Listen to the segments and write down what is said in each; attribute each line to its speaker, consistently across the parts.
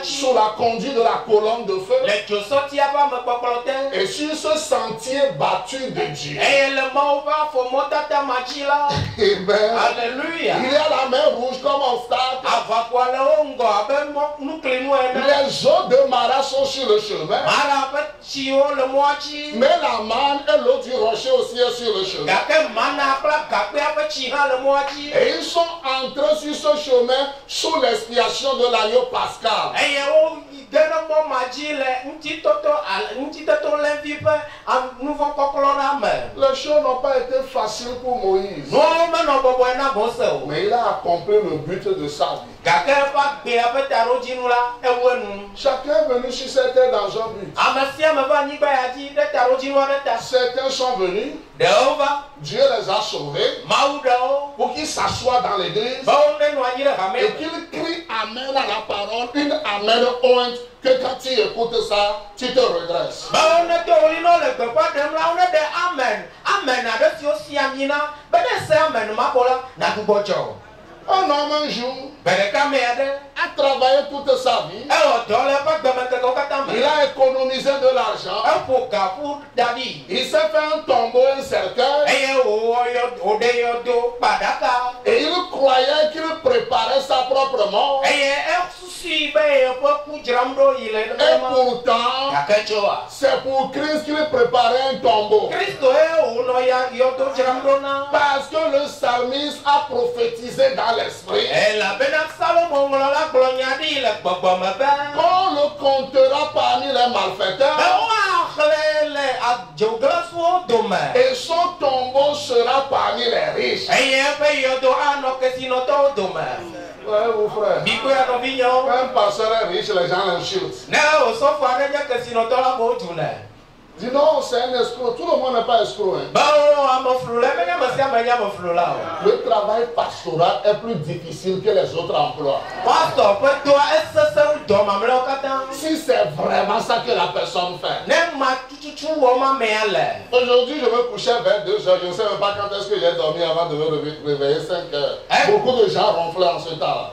Speaker 1: sous la conduite de la colonne de feu et sur ce sentier battu de Dieu. Amen.
Speaker 2: Alléluia.
Speaker 1: Il y a la mer rouge comme obstacle. Les eaux de Mara sont sur le chemin. Mais la manne et l'eau du rocher aussi est sur le chemin. Et ils sont entrés sur ce chemin sous l'expiation de l'agneau pascal. Les choses n'ont pas été faciles pour Moïse. Mais il a accompli le but de sa vie. Chacun est venu sur cette terre dans un but. Certains sont venus. Dieu les a sauvés pour qu'ils s'assoient dans l'église et qu'ils crient Amen à la parole, une Amen honte que quand tu écoutes ça, tu te redresses. Un homme un jour a travaillé toute sa vie. Il a économisé de l'argent. Il s'est fait un tombeau, un cercueil. Et il croyait qu'il préparait sa propre mort. Et pourtant, c'est pour Christ qu'il préparait un tombeau. Parce que le psalmiste a prophétisé dans l'esprit qu'on le comptera parmi les malfaiteurs et son tombeau sera parmi les riches. Ouais, vos frères. Quand un pasteur est riche, les gens l'insultent. Dis non, c'est un escroc. Tout le monde n'est pas escroc. Hein. Le travail pastoral est plus difficile que les autres emplois. Si c'est vraiment ça que la personne fait. Aujourd'hui, je me coucher vers 2 heures. Je ne sais même pas quand est-ce que j'ai dormi avant de me réveiller 5 heures. Beaucoup de gens ronflaient en ce temps.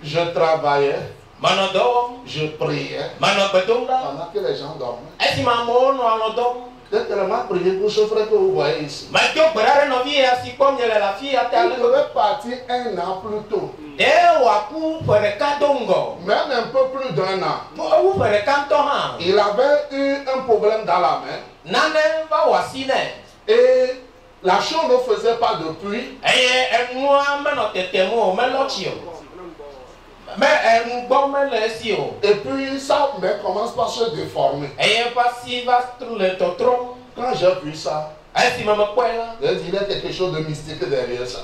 Speaker 1: Je travaillais, je priais pendant que les gens dormaient. J'ai tellement prié pour ce frère que vous voyez ici. Il devait partir 1 an plus tôt. Même un peu plus d'1 an. Il avait eu un problème dans la main. Et la chose ne faisait pas de pluie. Et puis sa main commence par se déformer. Quand j'ai vu ça, j'ai dit il y a quelque chose de mystique derrière ça.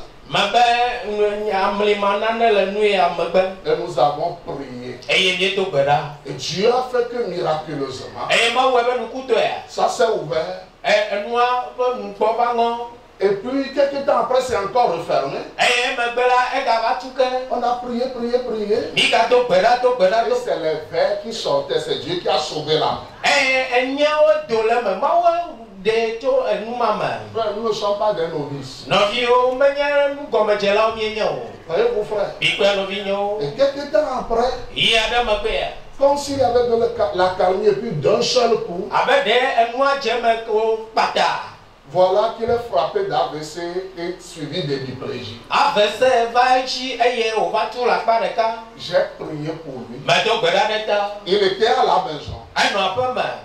Speaker 1: Et nous avons prié. Et Dieu a fait que miraculeusement, ça s'est ouvert. Et puis quelques temps après, c'est encore refermé. On a prié. Et c'est les vers qui sortaient. C'est Dieu qui a sauvé la main. Nous ne sommes pas des novices. Voyez vos frères. Et quelques temps après, comme s'il y avait de la calmie et puis d'un seul coup, voilà qu'il est frappé d'AVC et suivi de l'hyplégie. J'ai prié pour lui. Il était à la maison.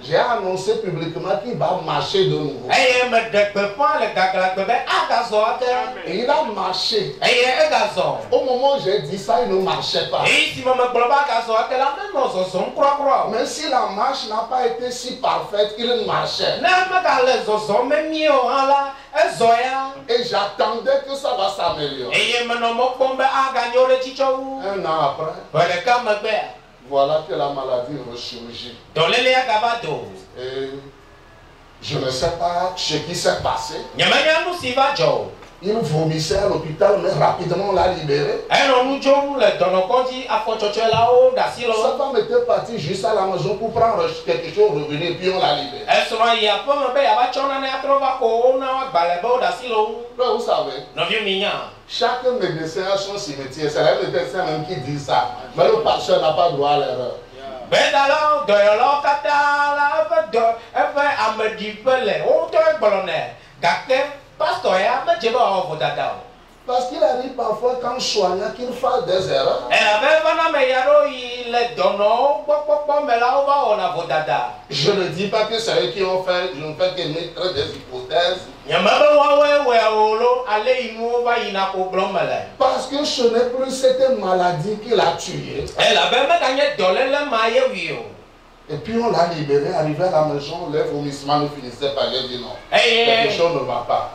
Speaker 1: J'ai annoncé publiquement qu'il va marcher de nouveau. Et il a marché. Au moment où j'ai dit ça, il ne marchait pas. Mais si la marche n'a pas été si parfaite, il marchait. Et j'attendais que ça va s'améliorer. Un an après, voilà que la maladie ressurgit. Et je ne sais pas ce qui s'est passé. Il vomissait à l'hôpital, mais rapidement on l'a libéré. Sa femme était partie juste à la maison pour prendre quelque chose, revenir, puis on l'a libéré. Vous savez, chaque médecin a son cimetière. C'est le médecin même qui dit ça. Mais le pasteur n'a pas droit à l'erreur. Parce qu'il arrive parfois quand soignant qu'il fasse des erreurs. Je ne dis pas que c'est eux qui ont fait, je ne fais que mettre des hypothèses. Parce que ce n'est plus cette maladie qui l'a tué. Et puis on l'a libéré, arrivé à la maison, les vomissements ne finissaient pas. J'ai dit non, quelque chose ne va pas.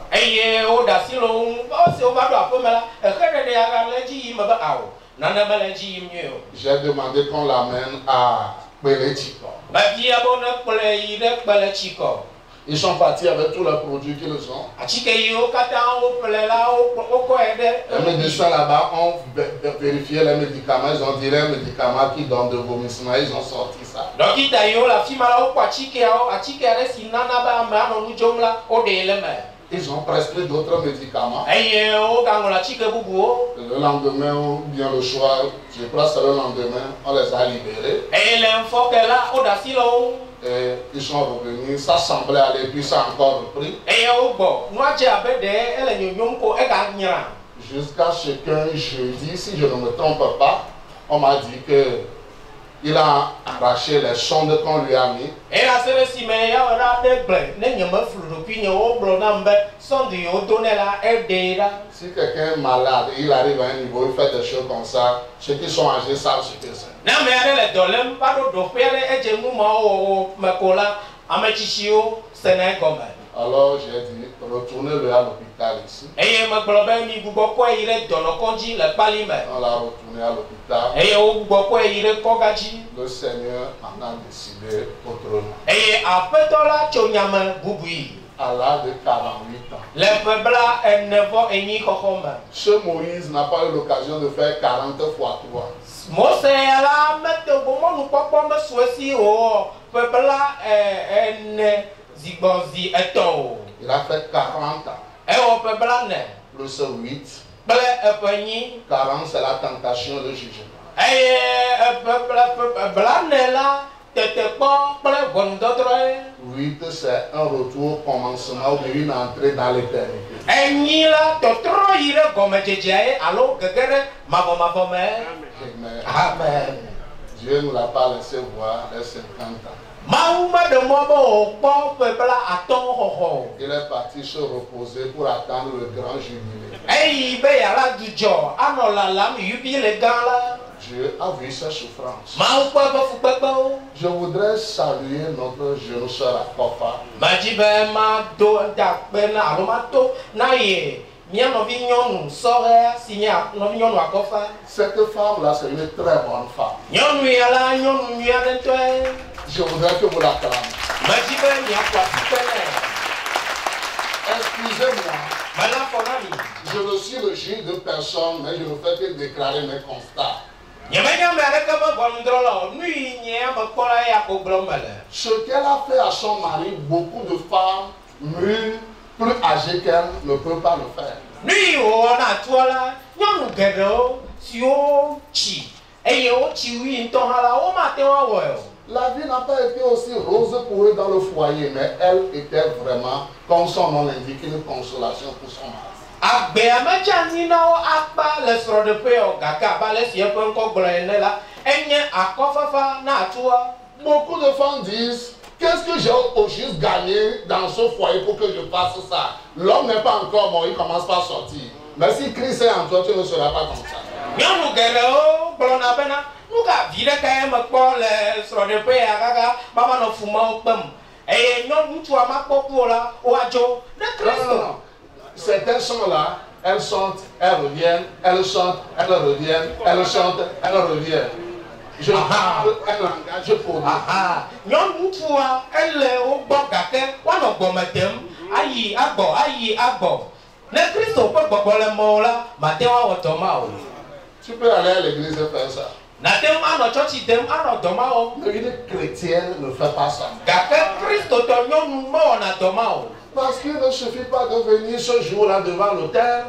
Speaker 1: J'ai demandé qu'on l'amène à Belechiko. Ils sont partis avec tous les produits qu'ils ont. Les médecins là-bas ont vérifié les médicaments. Ils ont dit les médicaments qui donnent de vomissements. Ils ont sorti ça. Ils ont prescrit d'autres médicaments. Le lendemain ou bien le soir, je crois que c'est le lendemain, on les a libérés. Et ils sont revenus, ça semblait aller, puis ça a encore repris. Jusqu'à ce qu'un jeudi, si je ne me trompe pas, on m'a dit que il a arraché les sondes qu'on lui a mis. Si quelqu'un est malade, il arrive à un niveau, il fait des choses comme ça, ceux qui sont âgés savent ce que c'est. Alors j'ai dit, retournez-le à l'hôpital ici. On l'a retourné à l'hôpital. Le Seigneur en a décidé autrement. À l'âge de 48 ans. Ce Moïse n'a pas eu l'occasion de faire 40 fois 3. Il a fait 40 ans. Plus 8. 40 c'est la tentation de jugement. 8 c'est un retour au commencement ou une entrée dans l'éternité. Amen. Dieu ne nous l'a pas laissé voir les 50 ans. Il est parti se reposer pour attendre le grand jubilé. Dieu a vu sa souffrance. Je voudrais saluer notre jeune soeur Akofa. Cette femme-là, c'est une très bonne femme. Je voudrais que vous l'acclamiez. Excusez-moi. Je ne suis le juge de personne, mais je ne fais que déclarer mes constats. Ce qu'elle a fait à son mari, beaucoup de femmes mûres, plus âgées qu'elle, ne peuvent pas le faire. La vie n'a pas été aussi rose pour eux dans le foyer, mais elle était vraiment, comme son nom l'indique, une consolation pour son mari. Beaucoup de femmes disent, qu'est-ce que j'ai au juste gagné dans ce foyer pour que je fasse ça? L'homme n'est pas encore mort, il commence pas à sortir. Mais si Christ est en toi, tu ne seras pas comme ça. Non. Certaines sont là, elles chantent, elles reviennent, elles chantent, elles reviennent, elles chantent, elles reviennent. Je parle un langage pour Tu peux aller à l'église et faire ça. Mais une chrétienne ne fait pas ça. Parce qu'il ne suffit pas de venir ce jour-là devant l'autel.